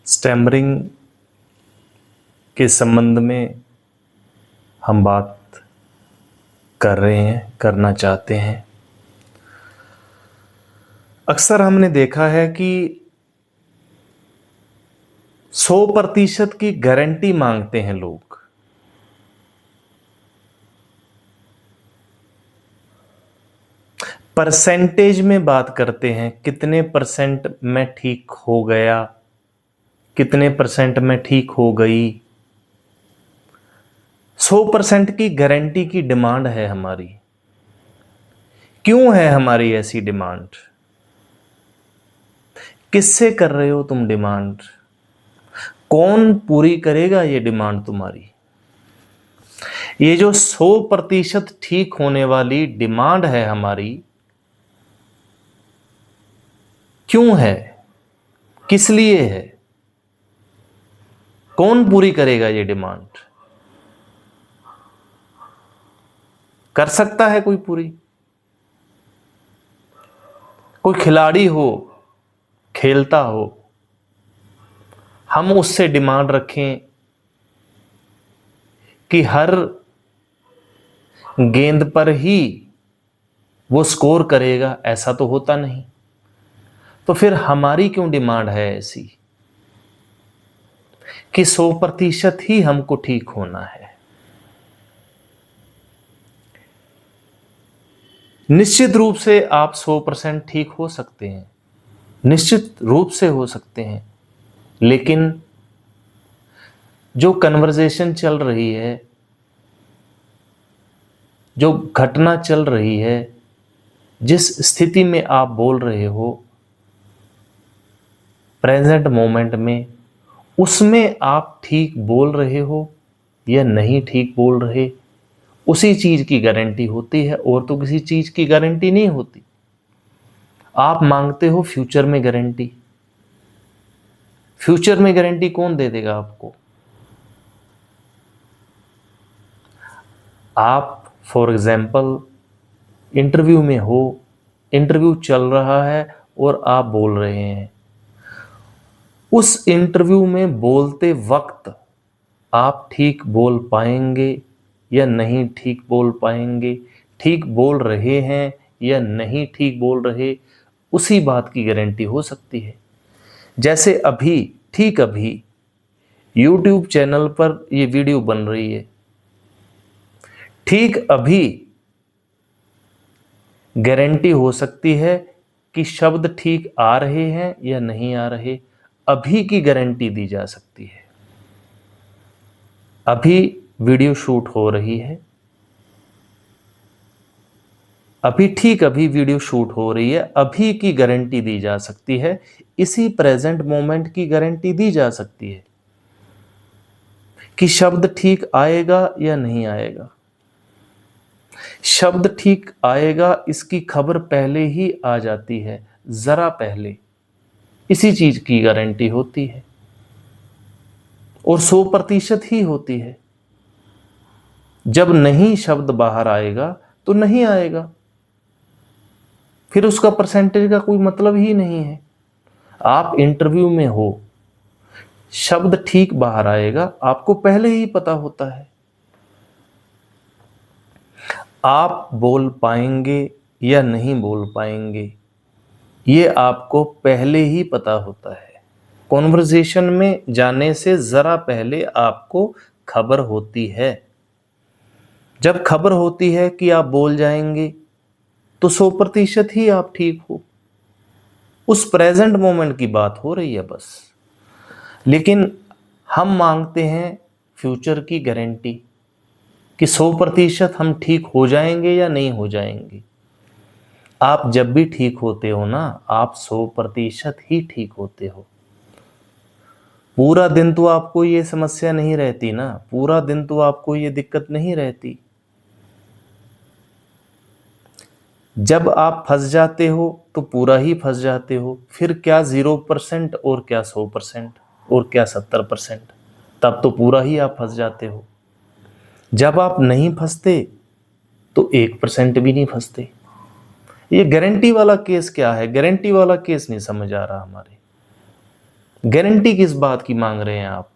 Stammering के संबंध में हम बात कर रहे हैं, करना चाहते हैं। अक्सर हमने देखा है कि 100% की गारंटी मांगते हैं लोग। परसेंटेज में बात करते हैं, कितने परसेंट में ठीक हो गया, कितने परसेंट में ठीक हो गई। 100% की गारंटी की डिमांड है हमारी। क्यों है हमारी ऐसी डिमांड? किससे कर रहे हो तुम डिमांड? कौन पूरी करेगा ये डिमांड तुम्हारी? ये जो 100% ठीक होने वाली डिमांड है हमारी, क्यों है? किस लिए है? कौन पूरी करेगा ये डिमांड? कर सकता है कोई पूरी? कोई खिलाड़ी हो, खेलता हो, हम उससे डिमांड रखें कि हर गेंद पर ही वो स्कोर करेगा, ऐसा तो होता नहीं। तो फिर हमारी क्यों डिमांड है ऐसी कि 100% ही हमको ठीक होना है? निश्चित रूप से आप 100% ठीक हो सकते हैं, निश्चित रूप से हो सकते हैं, लेकिन जो कन्वर्सेशन चल रही है, जो घटना चल रही है, जिस स्थिति में आप बोल रहे हो प्रेजेंट मोमेंट में, उसमें आप ठीक बोल रहे हो या नहीं ठीक बोल रहे, उसी चीज की गारंटी होती है, और तो किसी चीज की गारंटी नहीं होती। आप मांगते हो फ्यूचर में गारंटी। फ्यूचर में गारंटी कौन दे देगा आपको? आप फॉर एग्जाम्पल इंटरव्यू में हो, इंटरव्यू चल रहा है और आप बोल रहे हैं। उस इंटरव्यू में बोलते वक्त आप ठीक बोल पाएंगे या नहीं ठीक बोल पाएंगे, ठीक बोल रहे हैं या नहीं ठीक बोल रहे, उसी बात की गारंटी हो सकती है। जैसे अभी, ठीक अभी YouTube चैनल पर ये वीडियो बन रही है, ठीक अभी गारंटी हो सकती है कि शब्द ठीक आ रहे हैं या नहीं आ रहे, अभी की गारंटी दी जा सकती है। अभी वीडियो शूट हो रही है, अभी ठीक अभी वीडियो शूट हो रही है, अभी की गारंटी दी जा सकती है, इसी प्रेजेंट मोमेंट की गारंटी दी जा सकती है कि शब्द ठीक आएगा या नहीं आएगा। शब्द ठीक आएगा इसकी खबर पहले ही आ जाती है, जरा पहले, इसी चीज की गारंटी होती है, और 100% ही होती है। जब नहीं शब्द बाहर आएगा तो नहीं आएगा, फिर उसका परसेंटेज का कोई मतलब ही नहीं है। आप इंटरव्यू में हो, शब्द ठीक बाहर आएगा, आपको पहले ही पता होता है। आप बोल पाएंगे या नहीं बोल पाएंगे, ये आपको पहले ही पता होता है। कॉन्वर्सेशन में जाने से जरा पहले आपको खबर होती है। जब खबर होती है कि आप बोल जाएंगे तो 100% ही आप ठीक हो। उस प्रेजेंट मोमेंट की बात हो रही है बस। लेकिन हम मांगते हैं फ्यूचर की गारंटी कि 100% हम ठीक हो जाएंगे या नहीं हो जाएंगे। आप जब भी ठीक होते हो ना, आप 100% ही ठीक होते हो। पूरा दिन तो आपको ये समस्या नहीं रहती ना, पूरा दिन तो आपको ये दिक्कत नहीं रहती। जब आप फंस जाते हो तो पूरा ही फंस जाते हो। फिर क्या 0% और क्या 100% और क्या 70%, तब तो पूरा ही आप फंस जाते हो। जब आप नहीं फंसते तो 1% भी नहीं फंसते। ये गारंटी वाला केस क्या है? गारंटी वाला केस नहीं समझ आ रहा हमारे। गारंटी किस बात की मांग रहे हैं आप,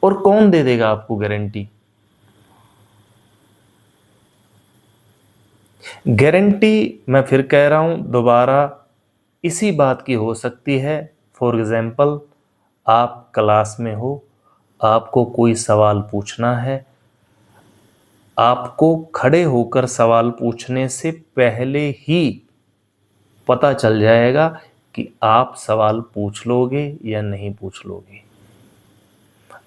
और कौन दे देगा आपको गारंटी? गारंटी मैं फिर कह रहा हूं दोबारा, इसी बात की हो सकती है। फॉर एग्जाम्पल, आप क्लास में हो, आपको कोई सवाल पूछना है, आपको खड़े होकर सवाल पूछने से पहले ही पता चल जाएगा कि आप सवाल पूछ लोगे या नहीं पूछ लोगे।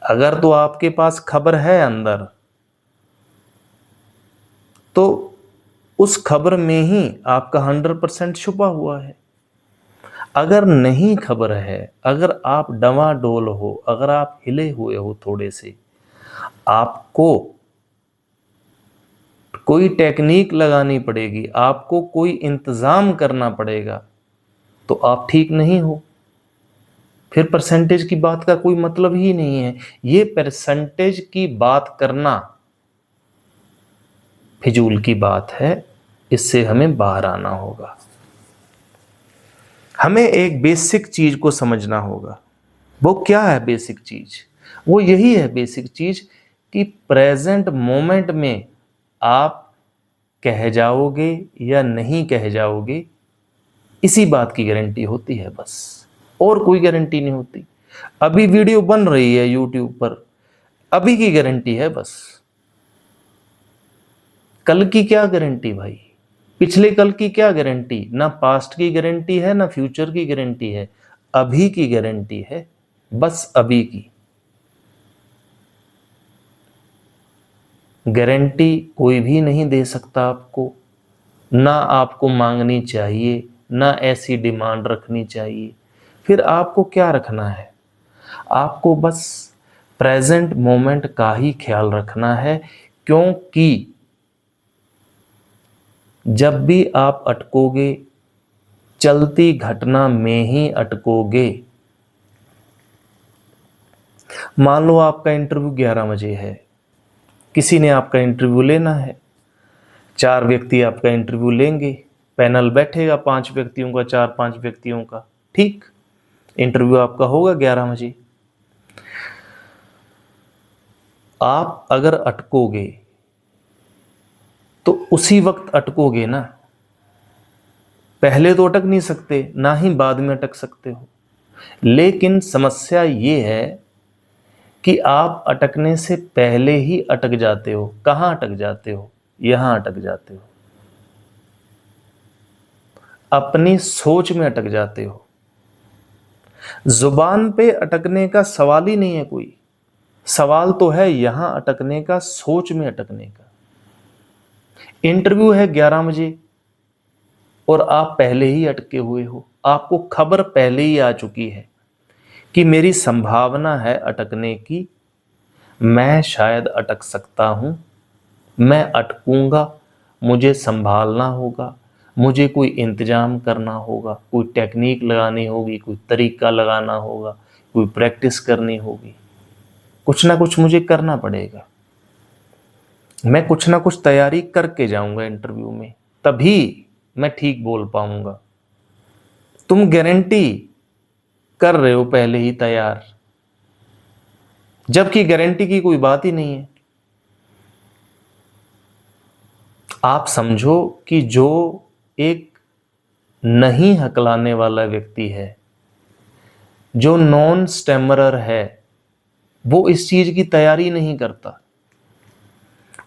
अगर तो आपके पास खबर है अंदर, तो उस खबर में ही आपका 100% छुपा हुआ है। अगर नहीं खबर है, अगर आप डवाडोल हो, अगर आप हिले हुए हो थोड़े से, आपको कोई टेक्निक लगानी पड़ेगी, आपको कोई इंतजाम करना पड़ेगा, तो आप ठीक नहीं हो। फिर परसेंटेज की बात का कोई मतलब ही नहीं है। ये परसेंटेज की बात करना फिजूल की बात है, इससे हमें बाहर आना होगा। हमें एक बेसिक चीज को समझना होगा। वो क्या है बेसिक चीज? वो यही है बेसिक चीज कि प्रेजेंट मोमेंट में आप कह जाओगे या नहीं कह जाओगे, इसी बात की गारंटी होती है बस, और कोई गारंटी नहीं होती। अभी वीडियो बन रही है यूट्यूब पर, अभी की गारंटी है बस। कल की क्या गारंटी भाई? पिछले कल की क्या गारंटी? ना पास्ट की गारंटी है, ना फ्यूचर की गारंटी है, अभी की गारंटी है, बस अभी की। गारंटी कोई भी नहीं दे सकता आपको, ना आपको मांगनी चाहिए, ना ऐसी डिमांड रखनी चाहिए। फिर आपको क्या रखना है? आपको बस प्रेजेंट मोमेंट का ही ख्याल रखना है, क्योंकि जब भी आप अटकोगे, चलती घटना में ही अटकोगे। मान लो आपका इंटरव्यू 11 बजे है, किसी ने आपका इंटरव्यू लेना है, 4 व्यक्ति आपका इंटरव्यू लेंगे, पैनल बैठेगा 5 व्यक्तियों का, 4-5 व्यक्तियों का, ठीक। इंटरव्यू आपका होगा 11 बजे। आप अगर अटकोगे तो उसी वक्त अटकोगे ना, पहले तो अटक नहीं सकते, ना ही बाद में अटक सकते हो। लेकिन समस्या ये है कि आप अटकने से पहले ही अटक जाते हो। कहाँ अटक जाते हो? यहां अटक जाते हो, अपनी सोच में अटक जाते हो। जुबान पे अटकने का सवाल ही नहीं है कोई, सवाल तो है यहां अटकने का, सोच में अटकने का। इंटरव्यू है 11 बजे और आप पहले ही अटके हुए हो, आपको खबर पहले ही आ चुकी है कि मेरी संभावना है अटकने की, मैं शायद अटक सकता हूं, मैं अटकूंगा, मुझे संभालना होगा, मुझे कोई इंतजाम करना होगा, कोई टेक्निक लगानी होगी, कोई तरीका लगाना होगा, कोई प्रैक्टिस करनी होगी, कुछ ना कुछ मुझे करना पड़ेगा। मैं कुछ ना कुछ तैयारी करके जाऊंगा इंटरव्यू में, तभी मैं ठीक बोल पाऊंगा। तुम गारंटी कर रहे हो पहले ही तैयार, जबकि गारंटी की कोई बात ही नहीं है। आप समझो कि जो एक नहीं हकलाने वाला व्यक्ति है, जो नॉन स्टैमरर है, वो इस चीज की तैयारी नहीं करता,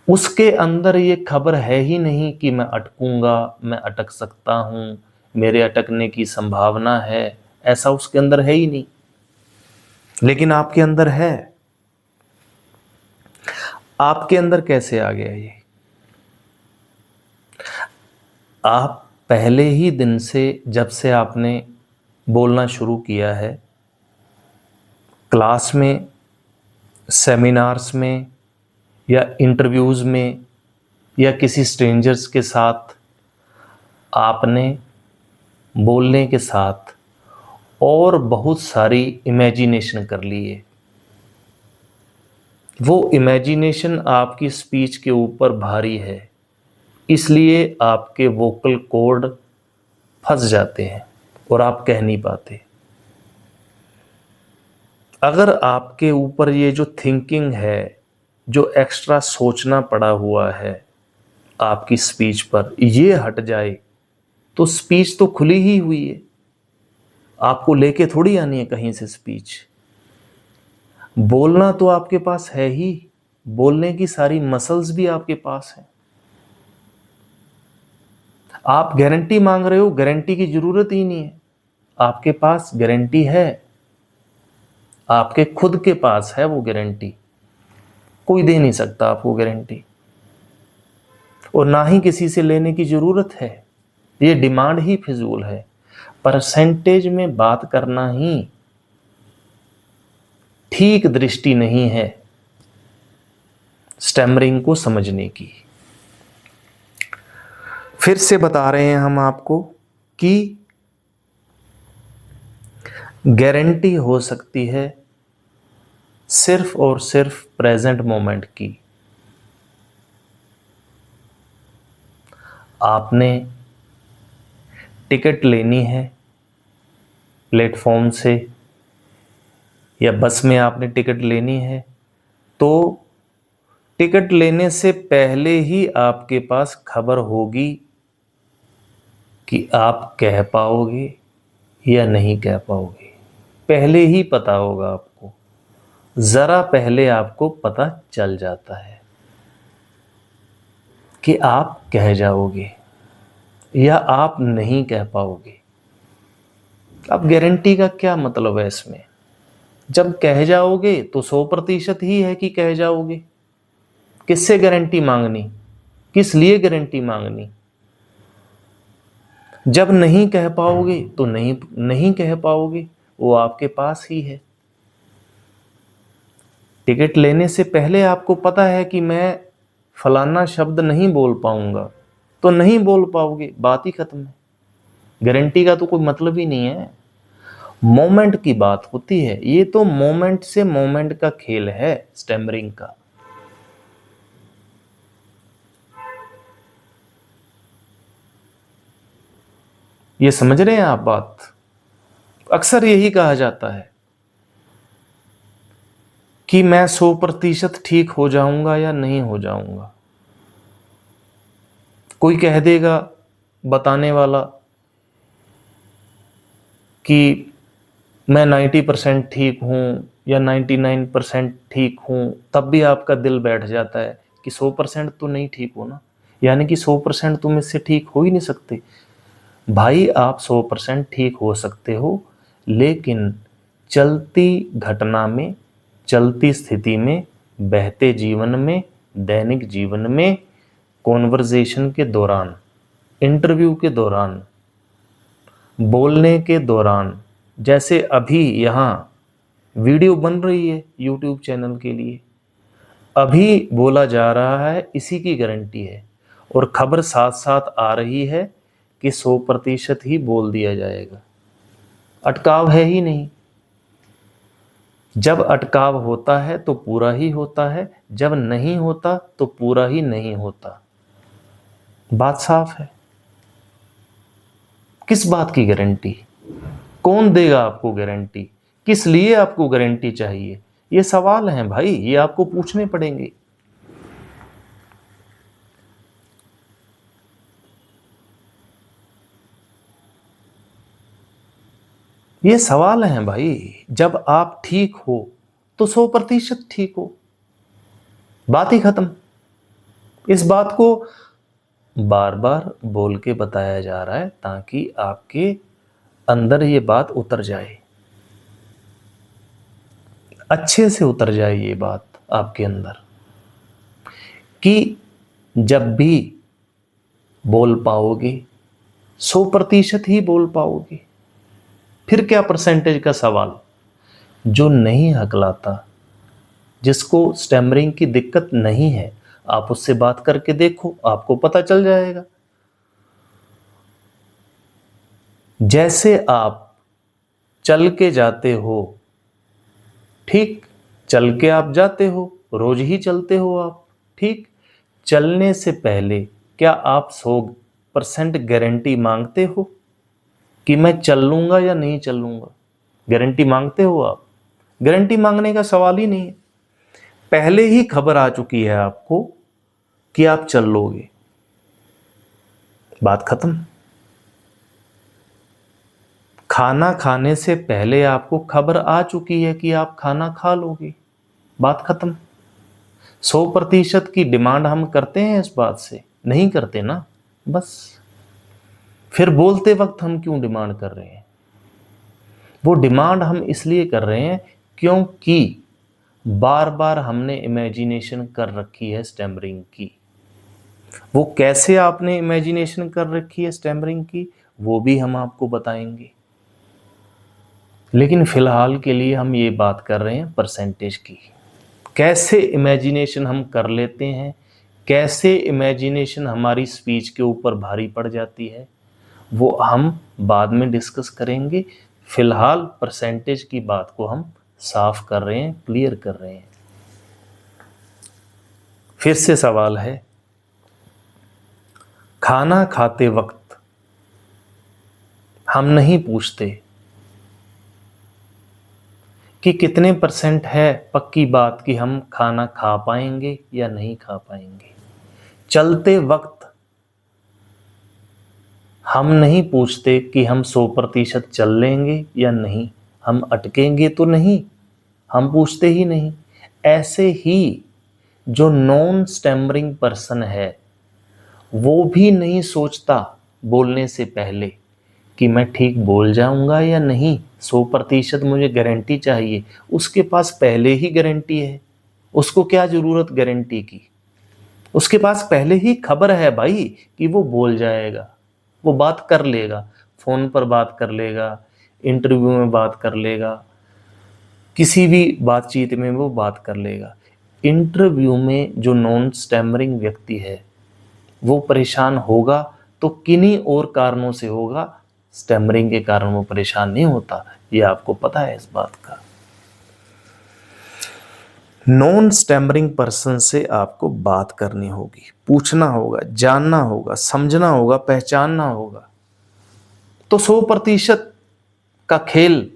उसके अंदर ये खबर है ही नहीं कि मैं अटकूंगा, मैं अटक सकता हूं, मेरे अटकने की संभावना है, ऐसा उसके अंदर है ही नहीं। लेकिन आपके अंदर है। आपके अंदर कैसे आ गया ये? आप पहले ही दिन से, जब से आपने बोलना शुरू किया है, क्लास में, सेमिनार्स में, या इंटरव्यूज़ में, या किसी स्ट्रेंजर्स के साथ, आपने बोलने के साथ और बहुत सारी इमेजिनेशन कर ली है। वो इमेजिनेशन आपकी स्पीच के ऊपर भारी है, इसलिए आपके वोकल कॉर्ड फंस जाते हैं और आप कह नहीं पाते। अगर आपके ऊपर ये जो थिंकिंग है, जो एक्स्ट्रा सोचना पड़ा हुआ है आपकी स्पीच पर, ये हट जाए तो स्पीच तो खुली ही हुई है। आपको लेके थोड़ी आनी है कहीं से स्पीच। बोलना तो आपके पास है ही, बोलने की सारी मसल्स भी आपके पास हैं। आप गारंटी मांग रहे हो, गारंटी की जरूरत ही नहीं है। आपके पास गारंटी है, आपके खुद के पास है वो गारंटी। कोई दे नहीं सकता आपको गारंटी, और ना ही किसी से लेने की जरूरत है। ये डिमांड ही फिजूल है। परसेंटेज में बात करना ही ठीक दृष्टि नहीं है स्टैमरिंग को समझने की। फिर से बता रहे हैं हम आपको कि गारंटी हो सकती है सिर्फ और सिर्फ प्रेजेंट मोमेंट की। आपने टिकट लेनी है प्लेटफॉर्म से, या बस में आपने टिकट लेनी है, तो टिकट लेने से पहले ही आपके पास खबर होगी कि आप कह पाओगे या नहीं कह पाओगे। पहले ही पता होगा आपको, जरा पहले आपको पता चल जाता है कि आप कह जाओगे या आप नहीं कह पाओगे। अब गारंटी का क्या मतलब है इसमें? जब कह जाओगे तो 100% ही है कि कह जाओगे। किससे गारंटी मांगनी, किस लिए गारंटी मांगनी? जब नहीं कह पाओगे तो नहीं नहीं कह पाओगे, वो आपके पास ही है। टिकट लेने से पहले आपको पता है कि मैं फलाना शब्द नहीं बोल पाऊंगा, तो नहीं बोल पाओगे, बात ही खत्म है। गारंटी का तो कोई मतलब ही नहीं है। मोमेंट की बात होती है, ये तो मोमेंट से मोमेंट का खेल है स्टैमरिंग का। ये समझ रहे हैं आप बात? अक्सर यही कहा जाता है कि मैं 100% ठीक हो जाऊंगा या नहीं हो जाऊंगा। कोई कह देगा बताने वाला कि मैं 90% ठीक हूं या 99% ठीक हूं, तब भी आपका दिल बैठ जाता है कि 100% तो नहीं ठीक हो ना, यानी कि 100% तुम इससे ठीक हो ही नहीं सकते। भाई आप 100% ठीक हो सकते हो, लेकिन चलती घटना में, चलती स्थिति में, बहते जीवन में, दैनिक जीवन में, कॉन्वर्जेशन के दौरान, इंटरव्यू के दौरान, बोलने के दौरान, जैसे अभी यहाँ वीडियो बन रही है यूट्यूब चैनल के लिए, अभी बोला जा रहा है, इसी की गारंटी है। और खबर साथ साथ आ रही है कि 100% ही बोल दिया जाएगा। अटकाव है ही नहीं। जब अटकाव होता है तो पूरा ही होता है, जब नहीं होता तो पूरा ही नहीं होता। बात साफ है। किस बात की गारंटी? कौन देगा आपको गारंटी? किस लिए आपको गारंटी चाहिए? ये सवाल हैं भाई, ये आपको पूछने पड़ेंगे। ये सवाल हैं भाई। जब आप ठीक हो तो 100% ठीक हो, बात ही खत्म। इस बात को बार बार बोल के बताया जा रहा है ताकि आपके अंदर ये बात उतर जाए, अच्छे से उतर जाए ये बात आपके अंदर, कि जब भी बोल पाओगे 100% ही बोल पाओगे। फिर क्या परसेंटेज का सवाल? जो नहीं हकलाता, जिसको स्टैमरिंग की दिक्कत नहीं है, आप उससे बात करके देखो, आपको पता चल जाएगा। जैसे आप चल के जाते हो, ठीक, चल के आप जाते हो, रोज ही चलते हो आप, ठीक, चलने से पहले क्या आप 100% गारंटी मांगते हो कि मैं चल लूंगा या नहीं चल लूंगा? गारंटी मांगते हो आप? गारंटी मांगने का सवाल ही नहीं है। पहले ही खबर आ चुकी है आपको कि आप चल लोगे, बात खत्म। खाना खाने से पहले आपको खबर आ चुकी है कि आप खाना खा लोगे, बात खत्म। 100% की डिमांड हम करते हैं इस बात से? नहीं करते ना, बस। फिर बोलते वक्त हम क्यों डिमांड कर रहे हैं? वो डिमांड हम इसलिए कर रहे हैं क्योंकि बार बार हमने इमेजिनेशन कर रखी है स्टैमरिंग की। वो कैसे आपने इमेजिनेशन कर रखी है स्टैमरिंग की, वो भी हम आपको बताएंगे। लेकिन फिलहाल के लिए हम ये बात कर रहे हैं परसेंटेज की। कैसे इमेजिनेशन हम कर लेते हैं, कैसे इमेजिनेशन हमारी स्पीच के ऊपर भारी पड़ जाती है, वो हम बाद में डिस्कस करेंगे। फिलहाल परसेंटेज की बात को हम साफ कर रहे हैं, क्लियर कर रहे हैं। फिर से सवाल है, खाना खाते वक्त हम नहीं पूछते कि कितने % है पक्की बात कि हम खाना खा पाएंगे या नहीं खा पाएंगे। चलते वक्त हम नहीं पूछते कि हम 100% चल लेंगे या नहीं, हम अटकेंगे तो नहीं, हम पूछते ही नहीं। ऐसे ही जो नॉन स्टैमरिंग पर्सन है वो भी नहीं सोचता बोलने से पहले कि मैं ठीक बोल जाऊंगा या नहीं, 100% मुझे गारंटी चाहिए। उसके पास पहले ही गारंटी है, उसको क्या जरूरत गारंटी की? उसके पास पहले ही खबर है भाई कि वो बोल जाएगा, वो बात कर लेगा, फोन पर बात कर लेगा, इंटरव्यू में बात कर लेगा, किसी भी बातचीत में वो बात कर लेगा। इंटरव्यू में जो नॉन स्टैमरिंग व्यक्ति है वो परेशान होगा तो किन्हीं और कारणों से होगा, स्टैमरिंग के कारण वो परेशान नहीं होता, ये आपको पता है इस बात का। नॉन स्टैमरिंग पर्सन से आपको बात करनी होगी, पूछना होगा, जानना होगा, समझना होगा, पहचानना होगा। तो 100% का खेल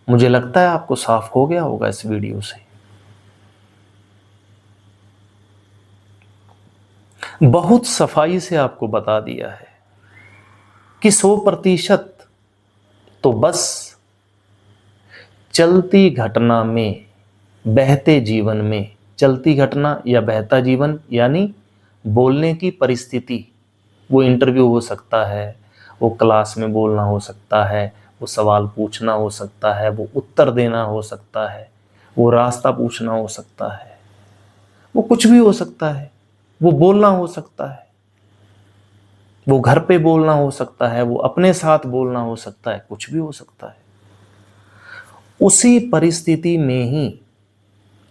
मुझे लगता है आपको साफ हो गया होगा इस वीडियो से। बहुत सफाई से आपको बता दिया है कि 100% तो बस चलती घटना में, बहते जीवन में, चलती घटना या बहता जीवन यानी बोलने की परिस्थिति। वो इंटरव्यू हो सकता है, वो क्लास में बोलना हो सकता है, वो सवाल पूछना हो सकता है, वो उत्तर देना हो सकता है, वो रास्ता पूछना हो सकता है, वो कुछ भी हो सकता है, वो बोलना हो सकता है, वो घर पे बोलना हो सकता है, वो अपने साथ बोलना हो सकता है, कुछ भी हो सकता है। उसी परिस्थिति में ही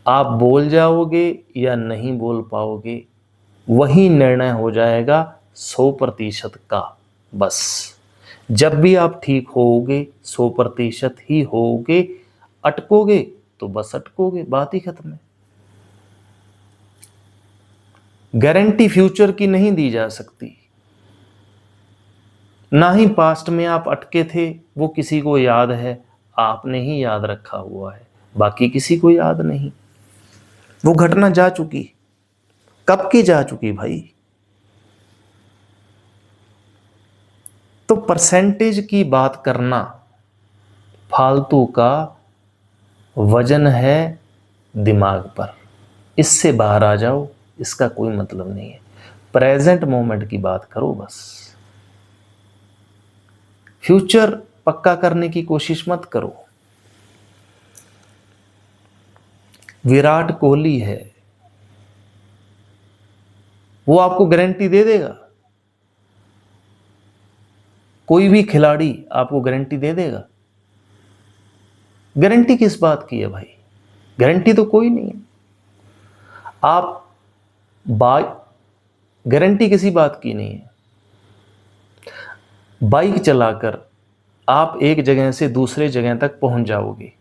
आप बोल जाओगे या नहीं बोल पाओगे, वही निर्णय हो जाएगा 100% का। बस जब भी आप ठीक होगे 100% ही होगे, अटकोगे तो बस अटकोगे, बात ही खत्म है। गारंटी फ्यूचर की नहीं दी जा सकती, ना ही पास्ट में आप अटके थे वो किसी को याद है, आपने ही याद रखा हुआ है, बाकी किसी को याद नहीं। वो घटना जा चुकी, कब की जा चुकी भाई। तो परसेंटेज की बात करना फालतू का वजन है दिमाग पर, इससे बाहर आ जाओ, इसका कोई मतलब नहीं है। प्रेजेंट मोमेंट की बात करो बस। फ्यूचर पक्का करने की कोशिश मत करो। विराट कोहली है, वो आपको गारंटी दे देगा? कोई भी खिलाड़ी आपको गारंटी दे देगा? गारंटी किस बात की है भाई? गारंटी तो कोई नहीं है। आप गारंटी किसी बात की नहीं है। बाइक चलाकर आप एक जगह से दूसरे जगह तक पहुंच जाओगे,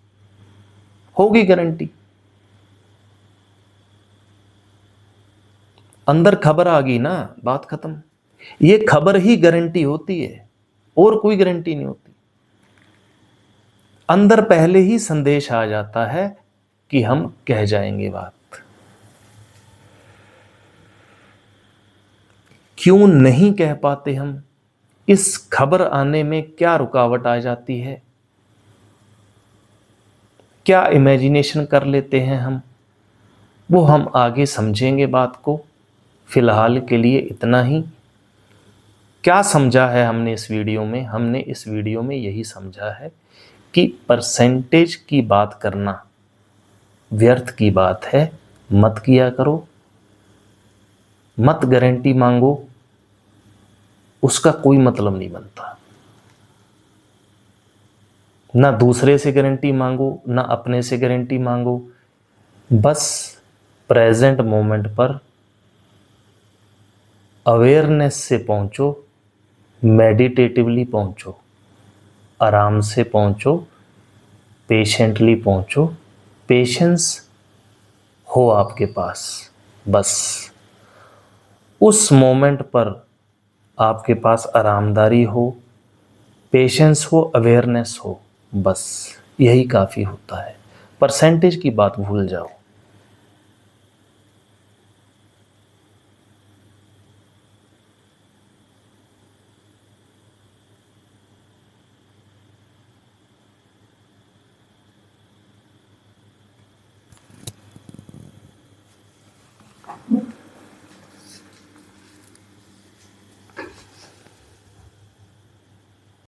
होगी गारंटी। अंदर खबर आ गई ना, बात खत्म। ये खबर ही गारंटी होती है और कोई गारंटी नहीं होती। अंदर पहले ही संदेश आ जाता है कि हम कह जाएंगे बात। क्यों नहीं कह पाते हम? इस खबर आने में क्या रुकावट आ जाती है? क्या इमेजिनेशन कर लेते हैं हम? वो हम आगे समझेंगे बात को। फिलहाल के लिए इतना ही। क्या समझा है हमने इस वीडियो में? हमने इस वीडियो में यही समझा है कि परसेंटेज की बात करना व्यर्थ की बात है, मत किया करो। मत गारंटी मांगो, उसका कोई मतलब नहीं बनता। ना दूसरे से गारंटी मांगो, ना अपने से गारंटी मांगो। बस प्रेजेंट मोमेंट पर अवेयरनेस से पहुंचो, मेडिटेटिवली पहुंचो, आराम से पहुंचो, पेशेंटली पहुंचो। पेशेंस हो आपके पास, बस उस मोमेंट पर आपके पास आरामदारी हो, पेशेंस हो, अवेयरनेस हो, बस यही काफ़ी होता है। परसेंटेज की बात भूल जाओ।